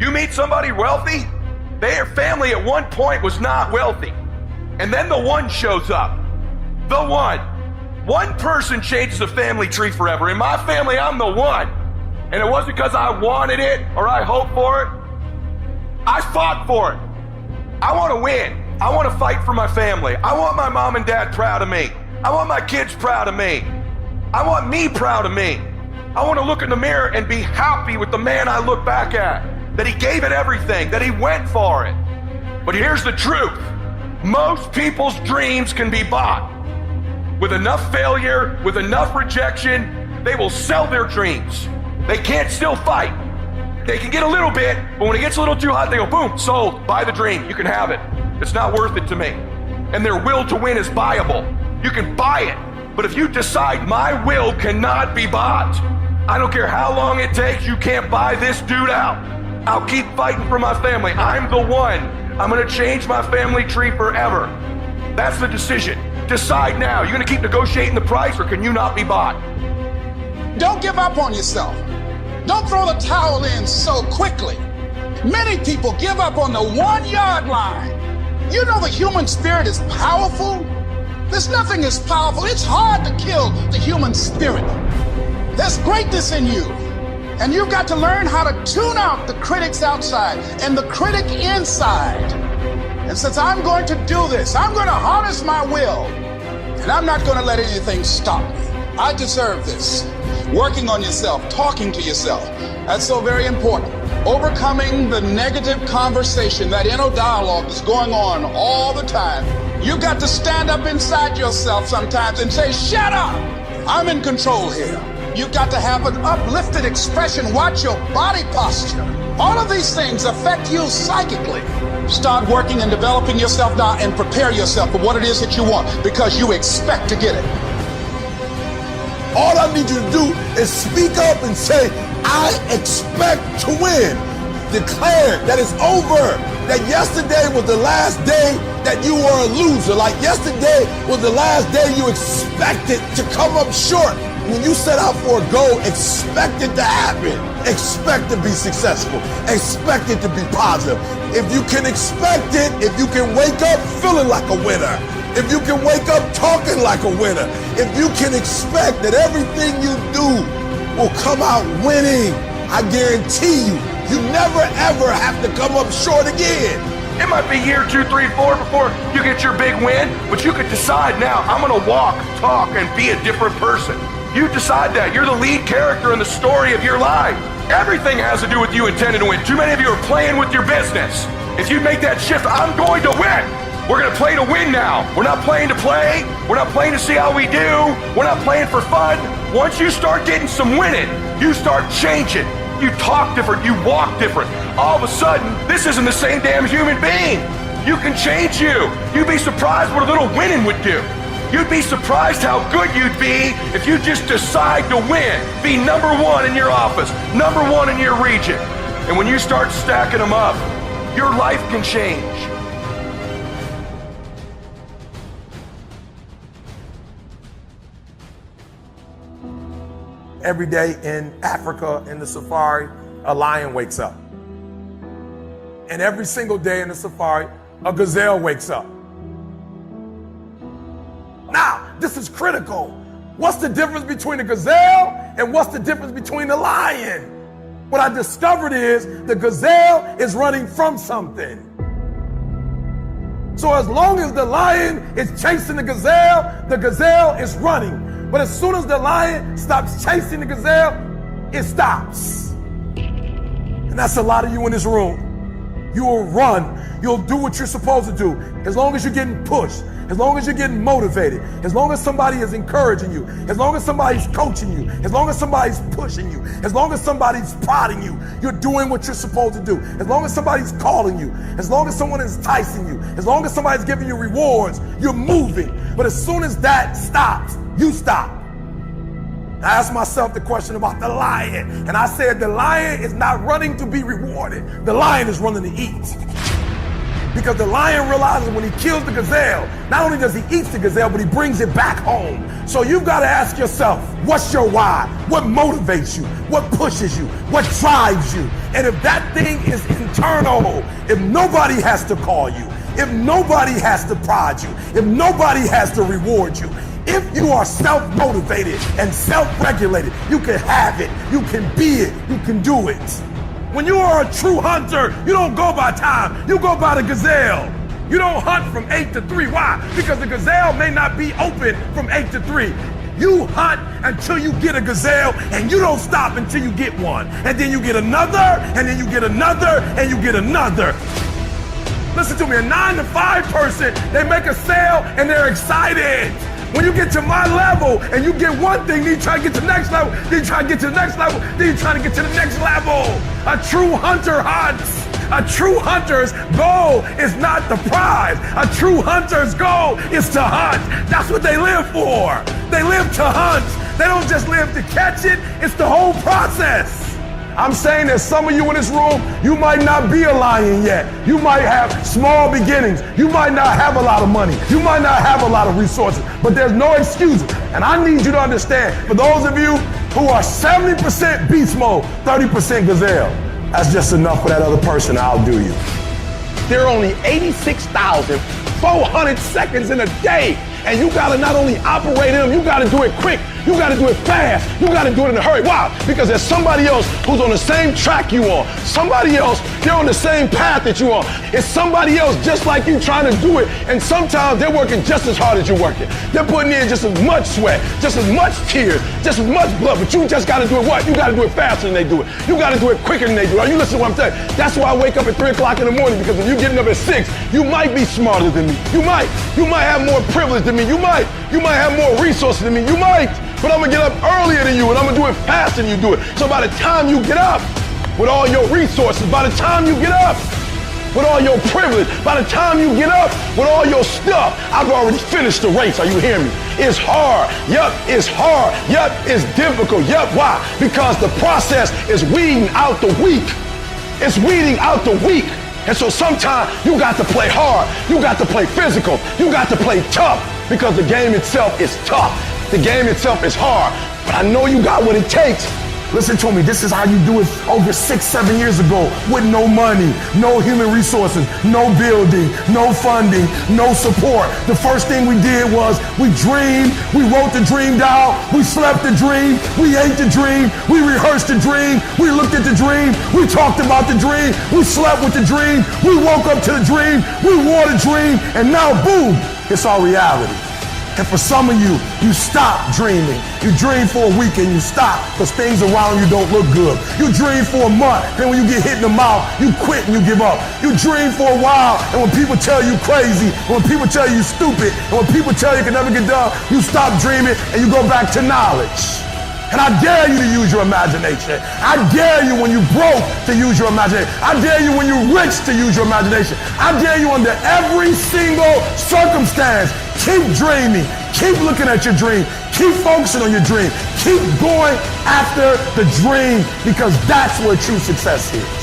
You meet somebody wealthy, their family at one point was not wealthy. And then the one shows up. The one. One person changes a family tree forever. In my family, I'm the one. And it wasn't because I wanted it or I hoped for it. I fought for it. I want to win. I want to fight for my family. I want my mom and dad proud of me. I want my kids proud of me. I want me proud of me. I want to look in the mirror and be happy with the man I look back at. That he gave it everything, that he went for it. But here's the truth. Most people's dreams can be bought. With enough failure, with enough rejection, they will sell their dreams. They can't still fight. They can get a little bit, but when it gets a little too hot, they go, boom, sold, buy the dream, you can have it. It's not worth it to me. And their will to win is buyable. You can buy it, but if you decide my will cannot be bought, I don't care how long it takes, you can't buy this dude out. I'll keep fighting for my family. I'm the one. I'm gonna change my family tree forever. That's the decision. Decide now. You're gonna keep negotiating the price, or can you not be bought? Don't give up on yourself. Don't throw the towel in so quickly. Many people give up on the 1-yard line. You know the human spirit is powerful. There's nothing as powerful. It's hard to kill the human spirit. There's greatness in you. And you've got to learn how to tune out the critics outside and the critic inside. And since I'm going to do this, I'm going to harness my will. And I'm not going to let anything stop me. I deserve this. Working on yourself, talking to yourself. That's so very important. Overcoming the negative conversation, that inner dialogue that's going on all the time. You've got to stand up inside yourself sometimes and say, shut up. I'm in control here. You've got to have an uplifted expression. Watch your body posture. All of these things affect you psychically. Start working and developing yourself now and prepare yourself for what it is that you want, because you expect to get it. All I need you to do is speak up and say, I expect to win. Declare that it's over. That yesterday was the last day that you were a loser. Like yesterday was the last day you expected to come up short. When you set out for a goal, expect it to happen. Expect to be successful. Expect it to be positive. If you can expect it, if you can wake up feeling like a winner, if you can wake up talking like a winner, if you can expect that everything you do will come out winning, I guarantee you, you never ever have to come up short again. It might be year 2, 3, 4 before you get your big win, but you could decide now, I'm gonna walk, talk, and be a different person. You decide that. You're the lead character in the story of your life. Everything has to do with you intending to win. Too many of you are playing with your business. If you make that shift, I'm going to win. We're going to play to win now. We're not playing to play. We're not playing to see how we do. We're not playing for fun. Once you start getting some winning, you start changing. You talk different. You walk different. All of a sudden, this isn't the same damn human being. You can change you. You'd be surprised what a little winning would do. You'd be surprised how good you'd be if you just decide to win. Be number 1 in your office, number 1 in your region. And when you start stacking them up, your life can change. Every day in Africa, in the safari, a lion wakes up. And every single day in the safari, a gazelle wakes up. Now, this is critical. What's the difference between a gazelle and what's the difference between the lion? What I discovered is the gazelle is running from something. So as long as the lion is chasing the gazelle is running. But as soon as the lion stops chasing the gazelle, it stops. And that's a lot of you in this room. You will run. You'll do what you're supposed to do. As long as you're getting pushed, as long as you're getting motivated, as long as somebody is encouraging you, as long as somebody's coaching you, as long as somebody's pushing you, as long as somebody's prodding you, you're doing what you're supposed to do. As long as somebody's calling you, as long as someone is enticing you, as long as somebody's giving you rewards, you're moving. But as soon as that stops, you stop. I asked myself the question about the lion, and I said the lion is not running to be rewarded. The lion is running to eat. Because the lion realizes when he kills the gazelle, not only does he eat the gazelle, but he brings it back home. So you've got to ask yourself, what's your why? What motivates you? What pushes you? What drives you? And if that thing is internal, if nobody has to call you, if nobody has to prod you, if nobody has to reward you, if you are self-motivated and self-regulated, you can have it, you can be it, you can do it. When you are a true hunter, you don't go by time, you go by the gazelle. You don't hunt from 8 to 3. Why? Because the gazelle may not be open from 8 to 3. You hunt until you get a gazelle, and you don't stop until you get one. And then you get another, and then you get another, and you get another. Listen to me, a 9 to 5 person, they make a sale and they're excited. When you get to my level and you get one thing, then you try to get to the next level, then you try to get to the next level, then you try to get to the next level. A true hunter hunts. A true hunter's goal is not the prize. A true hunter's goal is to hunt. That's what they live for. They live to hunt. They don't just live to catch it. It's the whole process. I'm saying that some of you in this room, you might not be a lion yet. You might have small beginnings. You might not have a lot of money. You might not have a lot of resources, but there's no excuses. And I need you to understand, for those of you who are 70% beast mode, 30% gazelle, that's just enough for that other person to outdo you. There are only 86,400 seconds in a day. And you gotta not only operate them, you gotta do it quick. You gotta do it fast. You gotta do it in a hurry. Why? Because there's somebody else who's on the same track you on. Somebody else, they're on the same path that you on. It's somebody else just like you trying to do it. And sometimes they're working just as hard as you're working. They're putting in just as much sweat, just as much tears, just as much blood. But you just gotta do it what? You gotta do it faster than they do it. You gotta do it quicker than they do it. Are you listening to what I'm saying? That's why I wake up at 3 o'clock in the morning, because when you're getting up at 6, you might be smarter than me. You might have more privilege than me. You might have more resources than me. You might. But I'm gonna get up earlier than you, and I'm gonna do it faster than you do it. So by the time you get up with all your resources, by the time you get up with all your privilege, by the time you get up with all your stuff, I've already finished the race. Are you hearing me? It's hard. Yup, it's hard. Yup, it's difficult. Yup, why? Because the process is weeding out the weak. It's weeding out the weak. And so sometimes you got to play hard. You got to play physical. You got to play tough, because the game itself is tough. The game itself is hard, but I know you got what it takes. Listen to me, this is how you do it over 6-7 years ago, with no money, no human resources, no building, no funding, no support. The first thing we did was we dreamed, we wrote the dream down, we slept the dream, we ate the dream, we rehearsed the dream, we looked at the dream, we talked about the dream, we slept with the dream, we woke up to the dream, we wore the dream, and now boom, it's our reality. And for some of you, you stop dreaming. You dream for a week and you stop because things around you don't look good. You dream for a month, and when you get hit in the mouth, you quit and you give up. You dream for a while, and when people tell you crazy, and when people tell you stupid, and when people tell you can never get done, you stop dreaming and you go back to knowledge. And I dare you to use your imagination. I dare you when you broke to use your imagination. I dare you when you're rich to use your imagination. I dare you under every single circumstance. Keep dreaming. Keep looking at your dream. Keep focusing on your dream. Keep going after the dream, because that's where true success is.